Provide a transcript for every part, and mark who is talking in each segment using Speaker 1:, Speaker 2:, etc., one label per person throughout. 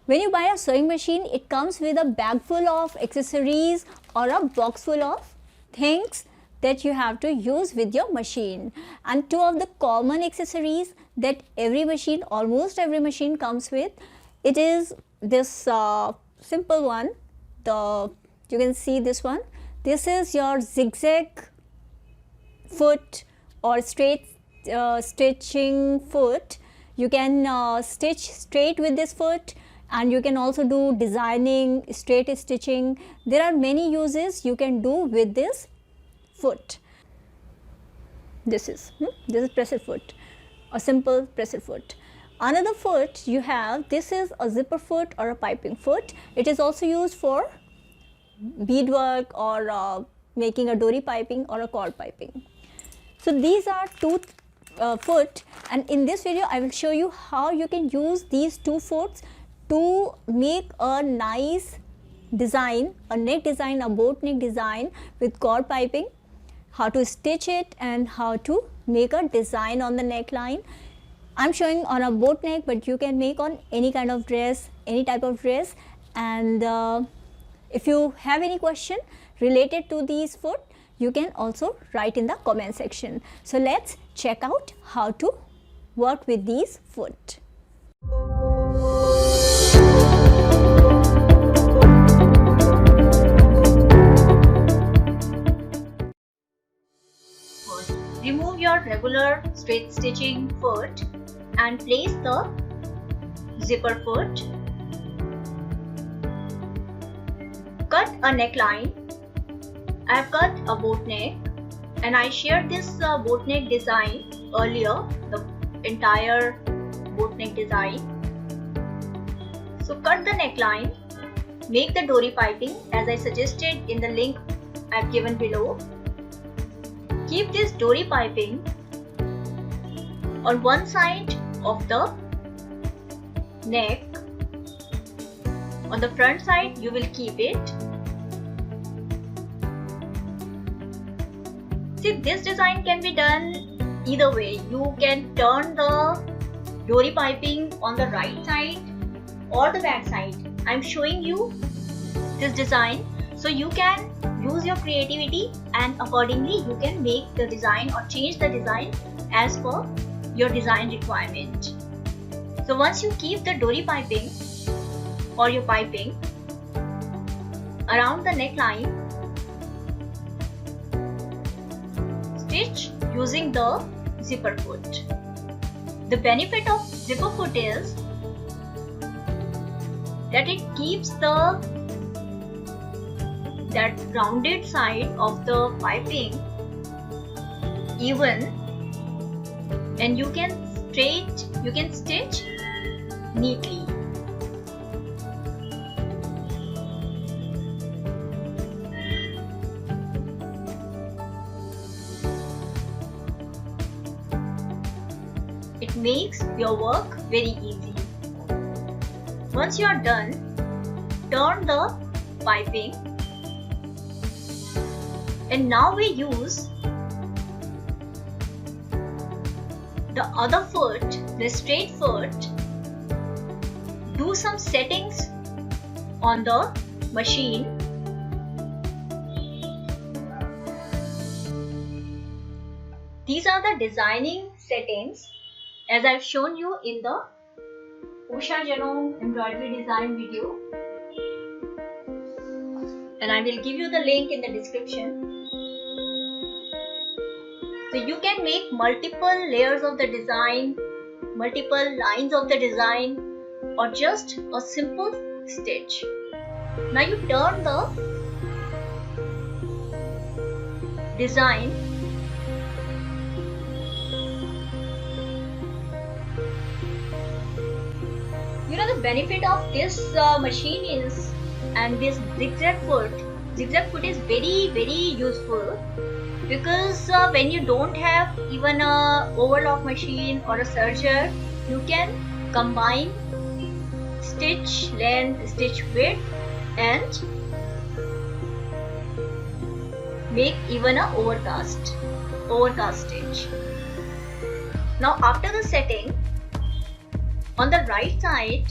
Speaker 1: When you buy a sewing machine, it comes with a bag full of accessories or a box full of things that you have to use with your machine. And two of the common accessories that almost every machine comes with, it is this simple one. You can see this one. This is your zigzag foot or straight stitching foot. You can stitch straight with this foot, and you can also do designing, straight stitching. There are many uses you can do with this foot. This is presser foot, a simple presser foot. Another foot you have, this is a zipper foot or a piping foot. It is also used for beadwork or making a dory piping or a cord piping. So these are two foot, and in this video I will show you how you can use these two foots to make a nice design, a neck design, a boat neck design with cord piping, how to stitch it and how to make a design on the neckline. I'm showing on a boat neck, but you can make on any kind of dress, any type of dress. And if you have any question related to these foot, you can also write in the comment section. So let's check out how to work with these foot.
Speaker 2: Remove your regular straight stitching foot and place the zipper foot. Cut a neckline. I have cut a boat neck, and I shared this boat neck design earlier, the entire boat neck design. So cut the neckline, make the dory piping as I suggested in the link I have given below. Keep this dory piping on one side of the neck. On the front side you will keep it. See, this design can be done either way. You can turn the dory piping on the right side or the back side. I am showing you this design so you can use your creativity, and accordingly you can make the design or change the design as per your design requirement. So once you keep the dory piping or your piping around the neckline, stitch using the zipper foot. The benefit of zipper foot is that it keeps that rounded side of the piping even, and you can stitch neatly. It makes your work very easy. Once you are done, turn the piping, and now we use the other foot, the straight foot. Do some settings on the machine. These are the designing settings as I've shown you in the Usha Genome embroidery design video, and I will give you the link in the description. So you can make multiple layers of the design, multiple lines of the design, or just a simple stitch. Now you turn the design. You know, the benefit of this machine is, and this zigzag foot is very useful, because when you don't have even a overlock machine or a serger, you can combine stitch length, stitch width, and make even a overcast stitch. Now after the setting, on the right side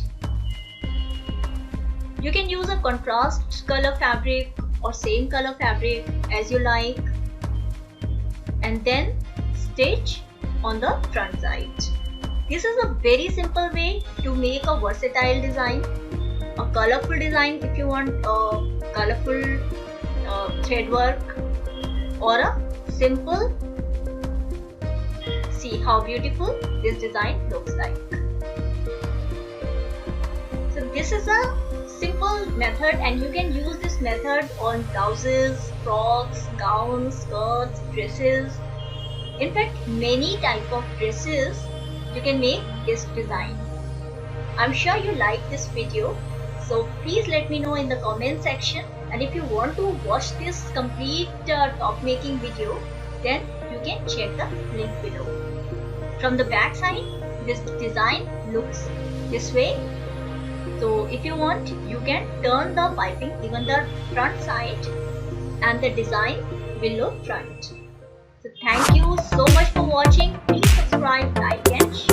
Speaker 2: You can use a contrast color fabric or same color fabric as you like, and then stitch on the front side. This is a very simple way to make a versatile design, a colorful design if you want a colorful thread work, or a simple. See how beautiful this design looks like. So this is a simple method, and you can use this method on blouses, frocks, gowns, skirts, dresses. In fact, many type of dresses you can make this design. I'm sure you like this video, so please let me know in the comment section, and if you want to watch this complete top making video, then you can check the link below. From the back side, this design looks this way. So if you want, you can turn the piping even the front side, and the design will look front. So thank you so much for watching. Please subscribe, like and share.